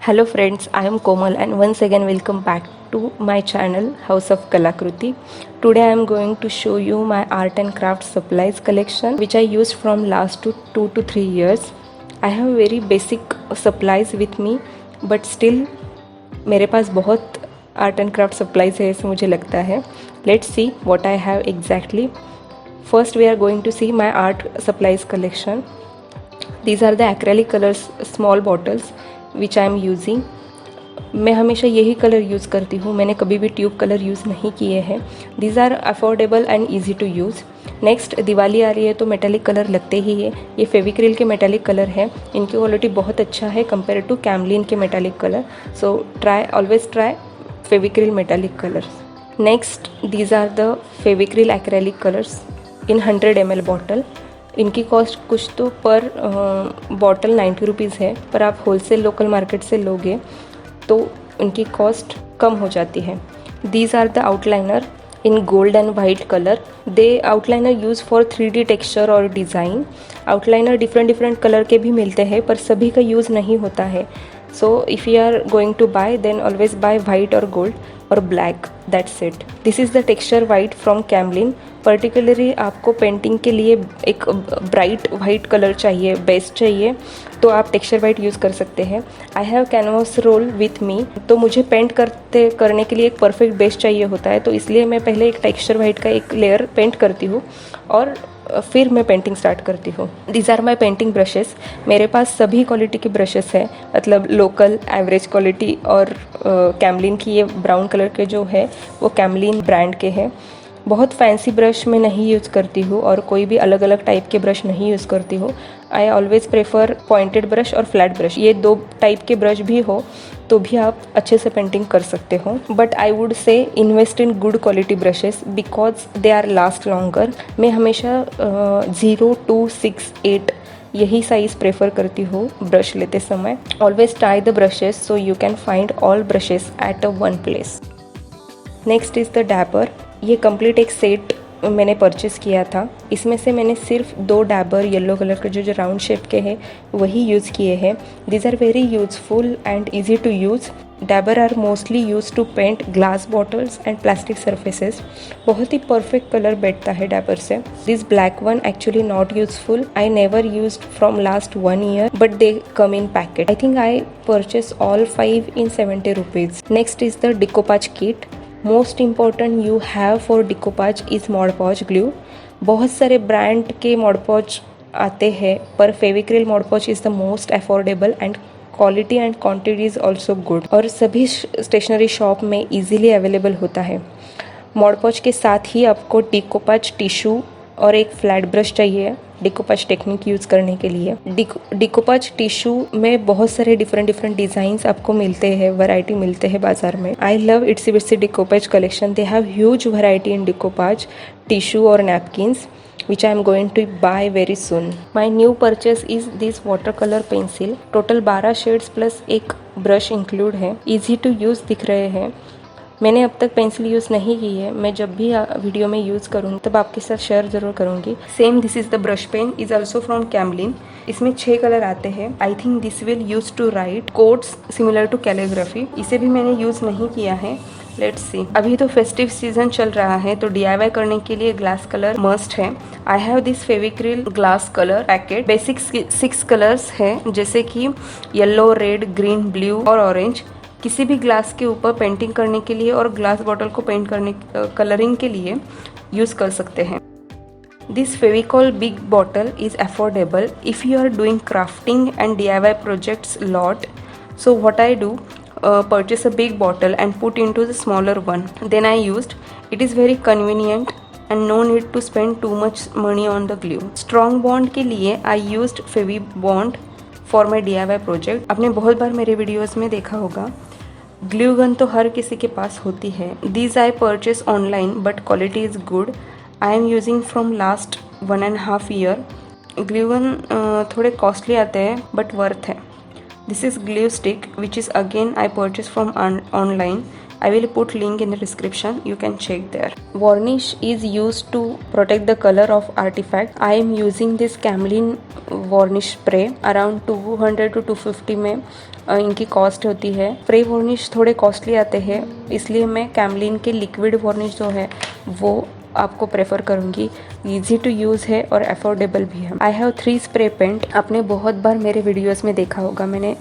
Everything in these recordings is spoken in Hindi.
Hello friends, I am Komal and once again welcome back to my channel House of Kalakruti. Today I am going to show you my art and craft supplies collection which I used from last 2 to 3 years. I have very basic supplies with me but still मेरे पास बहुत आर्ट एंड क्राफ्ट सप्लाईज है ऐसे मुझे लगता है. Let's see what I have exactly. First we are going to see my art supplies collection. These are the acrylic colours small bottles which I am using. मैं हमेशा यही कलर यूज़ करती हूँ, मैंने कभी भी ट्यूब कलर यूज़ नहीं किए हैं. These are affordable and easy to use. Next Diwali आ रही है तो मेटालिक कलर लगते ही है. ये फेविक्रिल के मेटालिक कलर है, इनकी क्वालिटी बहुत अच्छा है कंपेयर टू कैमलिन के metallic colour. So always try Fevicryl metallic colours. Next these are the Fevicryl acrylic colours in 100 ml bottle. इनकी कॉस्ट कुछ तो पर बॉटल 90 रुपीज़ है, पर आप होलसेल लोकल मार्केट से लोगे तो इनकी कॉस्ट कम हो जाती है. These are the outliner in gold and white colour. They outliner use for 3D texture और डिज़ाइन. आउटलाइनर डिफरेंट कलर के भी मिलते हैं पर सभी का यूज़ नहीं होता है. So if you are going to buy then always buy white और गोल्ड और black. That's it. This is the texture white from Camlin. Particularly आपको पेंटिंग के लिए एक ब्राइट वाइट कलर चाहिए, बेस्ट चाहिए, तो आप टेक्सचर वाइट यूज़ कर सकते हैं. I have canvas roll with me. तो मुझे पेंट करने के लिए एक परफेक्ट बेस चाहिए होता है, तो इसलिए मैं पहले एक टेक्सचर वाइट का एक लेयर पेंट करती हूँ और फिर मैं पेंटिंग स्टार्ट करती हूँ. These are my painting brushes. मेरे पास सभी क्वालिटी के ब्रशेस हैं, मतलब लोकल, एवरेज क्वालिटी और कैमलिन की. ये ब्राउन कलर के जो है वो कैमलिन ब्रांड के हैं. बहुत फैंसी ब्रश मैं नहीं यूज़ करती हूँ और कोई भी अलग अलग टाइप के ब्रश नहीं यूज़ करती हूँ. I always prefer pointed brush और फ्लैट ब्रश. ये दो टाइप के ब्रश भी हो तो भी आप अच्छे से पेंटिंग कर सकते हो. But I would say invest in good quality brushes because they are last longer. मैं हमेशा 0 to 6, 8 यही साइज़ प्रेफर करती हूँ ब्रश लेते समय. Always try the brushes so you can find all brushes at a one place. Next is the dabber. ये कंप्लीट एक सेट मैंने परचेस किया था. इसमें से मैंने सिर्फ 2 डैबर येलो कलर के जो राउंड शेप के हैं वही यूज़ किए हैं. These are very useful and easy to use. Dabber are mostly use to paint glass bottles and plastic surfaces. बहुत ही परफेक्ट कलर बैठता है डैबर से. This black one actually not useful. I never use from last 1 year but they come in packet. I think I purchase all 5 in 70 rupees. Next is the decoupage kit. Most important you have for decoupage is mod पॉच ग्लू. बहुत सारे ब्रांड के मॉड पॉच आते हैं पर फेविक्रिल मॉड पॉच is the most affordable and quality and quantity is also good और सभी स्टेशनरी शॉप में इजीली अवेलेबल होता है. मॉड पॉच के साथ ही आपको डिकोपाच टिश्यू और एक फ्लैट ब्रश चाहिए डिकोपाच टेक्निक यूज़ करने के लिए. डिकोपाच टिश्यू में बहुत सारे डिफरेंट डिज़ाइंस आपको मिलते हैं, वैरायटी मिलते हैं बाजार में. I love Itsy Bitsy decoupage collection. They have huge variety in decoupage tissue और napkins which I am going to buy very soon. My new purchase is this watercolor pencil. Total 12 shades plus एक ब्रश इंक्लूड है. ईजी टू यूज़ दिख रहे हैं. मैंने अब तक पेंसिल यूज़ नहीं की है. मैं जब भी वीडियो में यूज़ करूँगी तब आपके साथ शेयर ज़रूर करूँगी. Same this is the brush pen is also from Camlin. इसमें 6 कलर आते हैं. I think this will use to write codes similar to calligraphy. इसे भी मैंने यूज़ नहीं किया है. Let's see. अभी तो फेस्टिव सीजन चल रहा है तो DIY करने के लिए ग्लास कलर मस्ट है. I have this Fevicryl glass colour packet. Basic 6 colours है जैसे कि येलो, रेड, ग्रीन, ब्लू और ऑरेंज. किसी भी ग्लास के ऊपर पेंटिंग करने के लिए और ग्लास बॉटल को पेंट करने कलरिंग के लिए यूज़ कर सकते हैं. This Fevicol big bottle is affordable if you are doing crafting and DIY projects lot. So what I do, purchase a big bottle and put into the smaller one. Then I used. It is very convenient and no need to spend too much money on the glue. Strong bond के लिए I used Fevibond for my DIY project. आपने बहुत बार मेरे वीडियोस में देखा होगा. ग्लू गन तो हर किसी के पास होती है. These I purchase online but quality is good. I am using from last 1.5 year. Glue gun थोड़े कॉस्टली आते हैं बट वर्थ है. This is glue stick which is again I purchased from online. I will put link in the description, you can check there. Varnish is used to protect the color of artifact. I am using this Camlin varnish spray, around 200 to 250 में इनकी कॉस्ट होती है। स्प्रे वार्निश थोड़े कॉस्टली आते हैं, इसलिए मैं कैमलिन के लिक्विड वार्निश जो है वो आपको प्रेफर करूँगी। ईजी टू यूज़ है और अफोर्डेबल भी है। I have 3 spray paint. आपने बहुत बार मेरे वीडियोस में देखा होगा, मैंने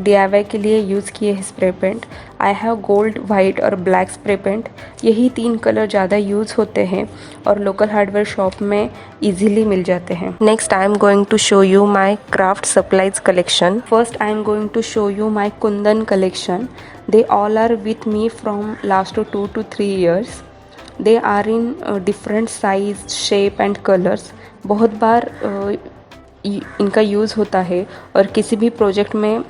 DIY के लिए यूज़ किए हैं spray paint. I have gold, white और ब्लैक स्प्रे पेंट। यही 3 कलर ज़्यादा यूज़ होते हैं और लोकल हार्डवेयर शॉप में इजीली मिल जाते हैं। Next I am going to show you my craft supplies collection. First I am going to show you my kundan collection. They all are with me from last 2 to 3 years. They are in different size, shape and colours. बहुत बार इनका यूज़ होता है और किसी भी प्रोजेक्ट में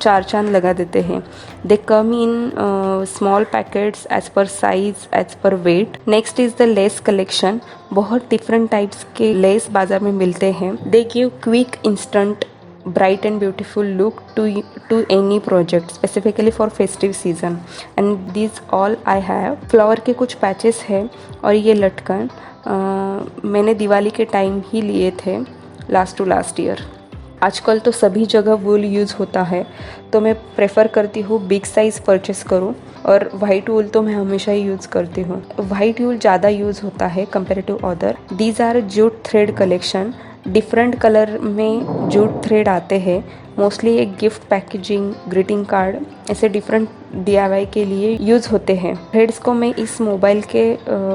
4 चांद लगा देते हैं। They come in small packets as per size, as per weight. Next is the lace collection. बहुत डिफरेंट टाइप्स के लेस बाज़ार में मिलते हैं। They give quick, instant, bright and beautiful look to any project, specifically for festive season, and these all I have. Flower के कुछ पैचेस है और ये लटकन मैंने दिवाली के टाइम ही लिए थे, लास्ट ईयर। आजकल तो सभी जगह वूल यूज़ होता है, तो मैं प्रेफर करती हूँ बिग साइज़ परचेस करूँ, और वाइट वूल तो मैं हमेशा ही यूज़ करती हूँ। वाइट वूल ज़्यादा यूज़ होता है comparative other. These are jute thread collection. Different colour में जूट थ्रेड आते हैं। मोस्टली एक गिफ्ट पैकेजिंग, ग्रीटिंग कार्ड, ऐसे डिफरेंट DIY के लिए यूज़ होते हैं। थ्रेड्स को मैं इस मोबाइल के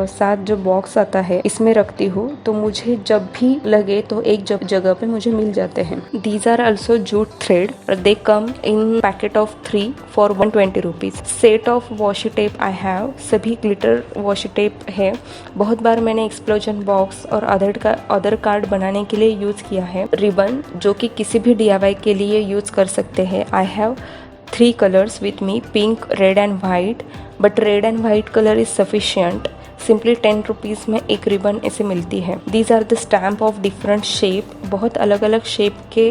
साथ जो बॉक्स आता है इसमें रखती हूँ, तो मुझे जब भी लगे तो एक जगह पे मुझे मिल जाते हैं। These are also jute thread. They come in packet of 3 for 120 rupees. Set of washi tape I have. सभी ग्लिटर वॉशी टेप है। बहुत बार मैंने एक्सप्लोजन बॉक्स और अदर कार्ड बनाने के लिए यूज़ किया है। रिबन, जो कि किसी भी DIY के लिए यूज़ कर सकते हैं। I have 3 colors with me, pink, red and white, but red and white color is sufficient. Simply 10 rupees में एक रिबन ऐसे मिलती है। These are the stamp of different shape. बहुत अलग अलग शेप के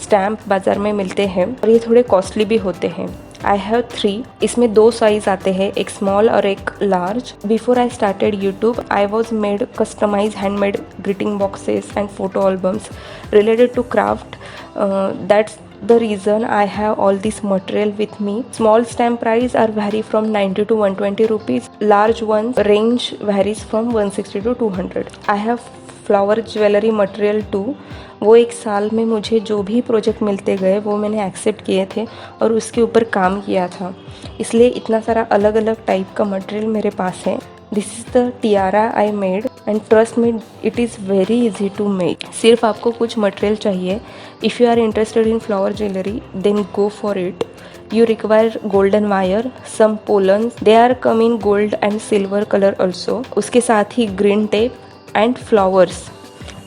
स्टैम्प बाज़ार में मिलते हैं और ये थोड़े कॉस्टली भी होते हैं। I have 3। इसमें 2 साइज़ आते हैं, एक स्मॉल और एक large. Before I started YouTube, I was made customize handmade greeting boxes and photo albums related to craft. That's the reason I have all this material with me. Small stamp price are vary from 90 to 120 rupees. Large ones range varies from 160 to 200. I have flower jewellery material too. वो एक साल में मुझे जो भी प्रोजेक्ट मिलते गए वो मैंने एक्सेप्ट किए थे और उसके ऊपर काम किया था, इसलिए इतना सारा अलग अलग टाइप का मटेरियल मेरे पास है। This is the tiara I made and trust me, it is very easy to make. सिर्फ आपको कुछ मटेरियल चाहिए। If you are interested in flower jewellery then go for it. You require golden wire, some pollens, they are come in gold and silver color also. उसके साथ ही green tape and flowers.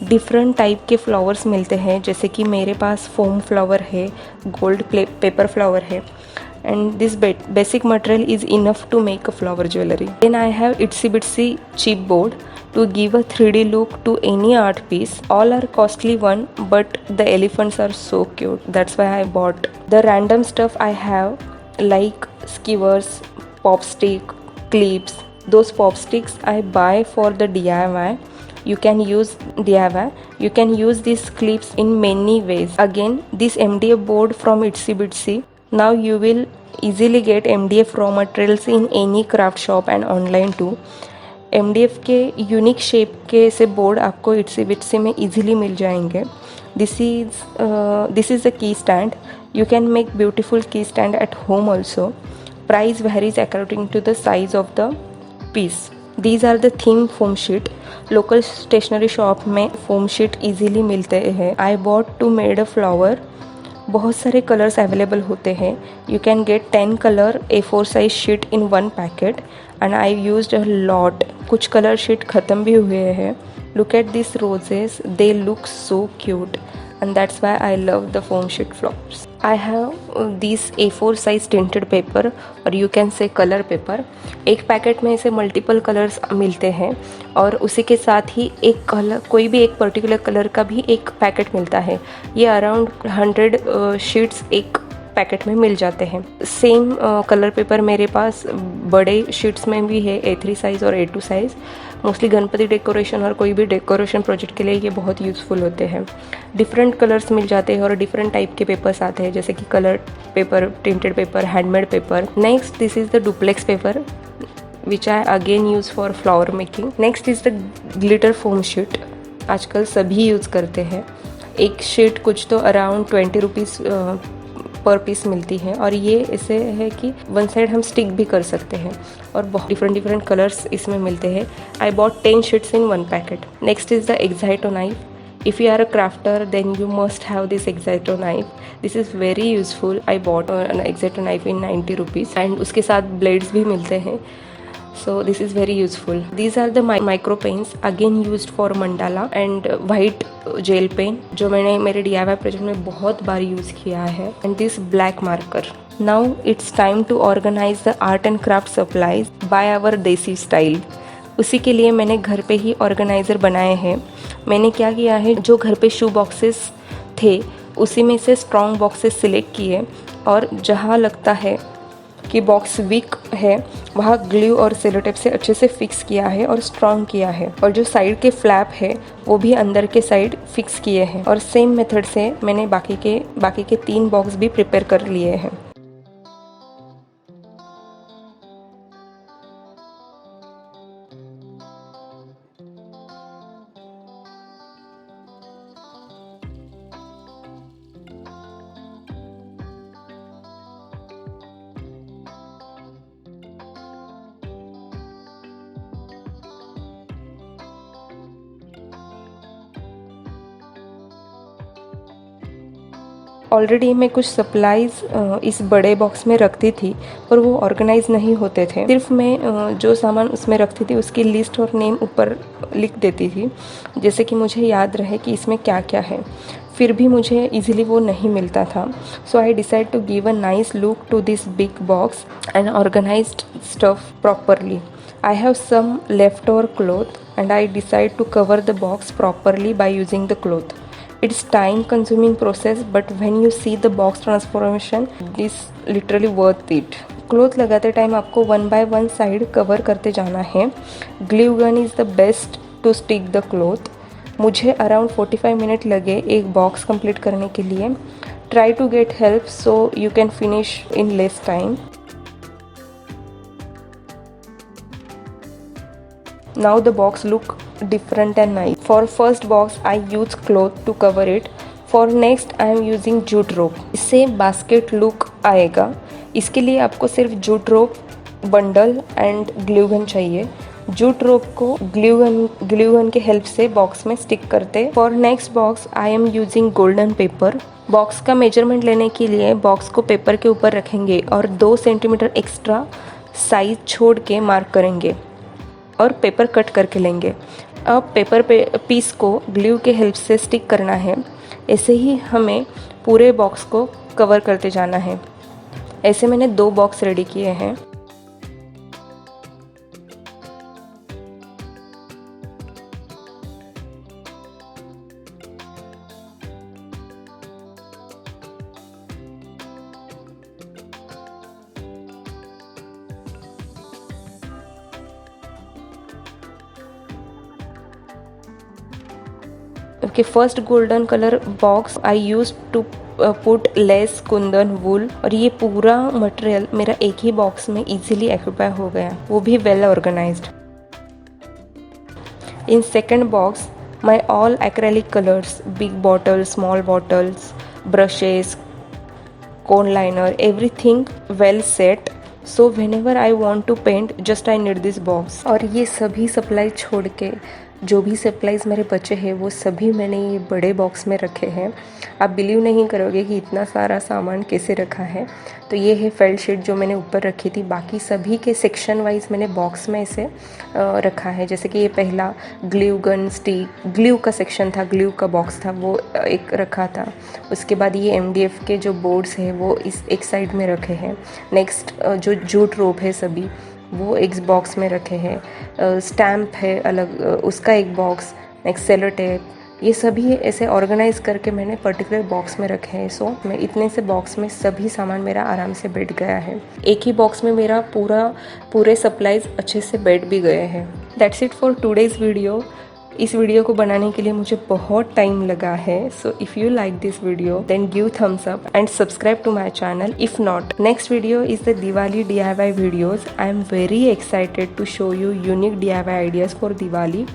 Different type के फ्लावर्स मिलते हैं, जैसे कि मेरे पास फोम फ्लावर है, गोल्ड पेपर फ्लावर है, and this basic material is enough to make a flower jewelry. Then I have itsy bitsy chipboard to give a 3D look to any art piece. All are costly one, but the elephants are so cute, that's why I bought. The random stuff I have like skewers, pop stick, clips. Those pop sticks I buy for the DIY. You can use DIY. You can use these clips in many ways. Again, this MDF board from itsy bitsy. Now you will easily get MDF raw materials in any craft shop and online too. MDF के यूनिक शेप के ऐसे बोर्ड आपको इट्सी बिट्सी में इजीली मिल जाएंगे। This is a key stand. You can make beautiful key stand at home also. Price varies according to the size of the piece. These are the thin foam sheet. Local stationery shop में फोम शीट इजीली मिलते हैं। I bought to made a flower. बहुत सारे कलर्स अवेलेबल होते हैं। You can get 10 colour A4 size sheet in 1 packet and I used a lot. कुछ कलर शीट ख़त्म भी हुए हैं। Look at this roses, they look so cute and that's why I love the foam sheet flowers. I have these A4 size tinted paper और you can say color paper. एक पैकेट में ऐसे मल्टीपल कलर्स मिलते हैं और उसी के साथ ही एक कलर, कोई भी एक पर्टिकुलर कलर का भी एक पैकेट मिलता है। ये अराउंड 100 शीट्स एक पैकेट में मिल जाते हैं। सेम कलर पेपर मेरे पास बड़े शीट्स में भी है, A3 साइज़ और A2 size. Mostly Ganpati decoration और कोई भी डेकोरेशन प्रोजेक्ट के लिए ये बहुत यूज़फुल होते हैं। डिफरेंट कलर्स मिल जाते हैं और डिफरेंट टाइप के पेपर्स आते हैं, जैसे कि colour paper, printed paper, handmade paper. Next this is the duplex paper which I again use for flower making. Next is the glitter foam sheet. आजकल सभी यूज़ करते हैं। एक शीट कुछ तो अराउंड 20 रुपीज़ पर पीस मिलती है, और ये ऐसे है कि वन साइड हम स्टिक भी कर सकते हैं, और बहुत डिफरेंट कलर्स इसमें मिलते हैं। I bought 10 sheets in 1 packet. Next is the X-Acto knife. If you are a crafter, then you must have this X-Acto knife. This is very useful. I bought an X-Acto knife in 90 rupees and उसके साथ blades भी मिलते हैं. So this is very useful. These are the micro pens, again used for mandala, and white gel pen जो मैंने मेरे DIY प्रोजेक्ट में बहुत बार यूज़ किया है. And this black marker. Now it's time to organize the art and craft supplies by our desi style. उसी के लिए मैंने घर पे ही ऑर्गेनाइज़र बनाए हैं। मैंने क्या किया है, जो घर पे शू बॉक्सेस थे उसी में से स्ट्रॉन्ग बॉक्सेस सिलेक्ट किए, और जहाँ लगता है कि बॉक्स वीक है वहाँ ग्लू और सेलो टेप से अच्छे से फिक्स किया है और स्ट्रॉन्ग किया है, और जो साइड के फ्लैप है वो भी अंदर के साइड फिक्स किए हैं। और सेम मेथड से मैंने बाकी के 3 बॉक्स भी प्रिपेयर कर लिए हैं। ऑलरेडी मैं कुछ सप्लाइज़ इस बड़े बॉक्स में रखती थी, पर वो ऑर्गेनाइज नहीं होते थे। सिर्फ मैं जो सामान उसमें रखती थी उसकी लिस्ट और नेम ऊपर लिख देती थी, जैसे कि मुझे याद रहे कि इसमें क्या क्या है। फिर भी मुझे इजीली वो नहीं मिलता था। So I decide to give a nice look to this big box and organised stuff properly. I have some leftover cloth and I decide to cover the box properly by using the cloth. It's time consuming process, but when you see the box transformation, it's literally worth it. Cloth लगाते टाइम आपको 1 by 1 साइड कवर करते जाना है. Glue gun is the best to stick the cloth. मुझे अराउंड 45 मिनट लगे एक बॉक्स कंप्लीट करने के लिए. Try to get help so you can finish in less time. Now the box look different and nice. For first box I use cloth to cover it. For next I am using jute rope. इससे basket look आएगा. इसके लिए आपको सिर्फ jute rope, bundle and glue gun चाहिए. जूट रोप को ग्लू गन के हेल्प से बॉक्स में स्टिक करते. For next box I am using golden paper. Box का मेजरमेंट लेने के लिए बॉक्स को पेपर के ऊपर रखेंगे और 2 सेंटीमीटर एक्स्ट्रा साइज छोड़ के मार्क करेंगे और पेपर कट करके लेंगे. अब पेपर पीस को ग्लू के हेल्प से स्टिक करना है. ऐसे ही हमें पूरे बॉक्स को कवर करते जाना है. ऐसे मैंने 2 बॉक्स रेडी किए हैं. Okay, first golden color box I used to put less Kundan वूल. और ये पूरा मटेरियल मेरा एक ही बॉक्स में इजीली एक्यूपाई हो गया, वो भी well organised. In second box my all acrylic colours, big bottle, small bottles, brushes, cone liner, everything well set. So whenever I want to paint just I need this box. और ये सभी सप्लाई छोड़ के जो भी सप्लाईज़ मेरे बचे हैं वो सभी मैंने ये बड़े बॉक्स में रखे हैं. आप बिलीव नहीं करोगे कि इतना सारा सामान कैसे रखा है. तो ये है फेल्ट शीट जो मैंने ऊपर रखी थी. बाकी सभी के सेक्शन वाइज मैंने बॉक्स में इसे रखा है. जैसे कि ये पहला ग्लू गन स्टिक, ग्लू का सेक्शन था, ग्लू का बॉक्स था, वो एक रखा था. उसके बाद ये MDF के जो बोर्ड्स हैं वो इस एक साइड में रखे हैं. नेक्स्ट जो जूट रोप है सभी वो एक बॉक्स में रखे हैं. स्टैम्प है अलग, उसका एक बॉक्स. नेक्स्ट सेलो टेप, ये सभी ऐसे ऑर्गेनाइज करके मैंने पर्टिकुलर बॉक्स में रखे हैं। सो मैं इतने से बॉक्स में सभी सामान मेरा आराम से बैठ गया है। एक ही बॉक्स में मेरा पूरे सप्लाईज अच्छे से बैठ भी गए हैं। That's it for today's video. इस वीडियो को बनाने के लिए मुझे बहुत टाइम लगा है। So if you like this video then give thumbs up and subscribe to my channel. If not, next video is the Diwali DIY videos. I am very excited to show you unique DIY ideas for Diwali.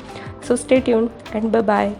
So stay tuned and bye bye.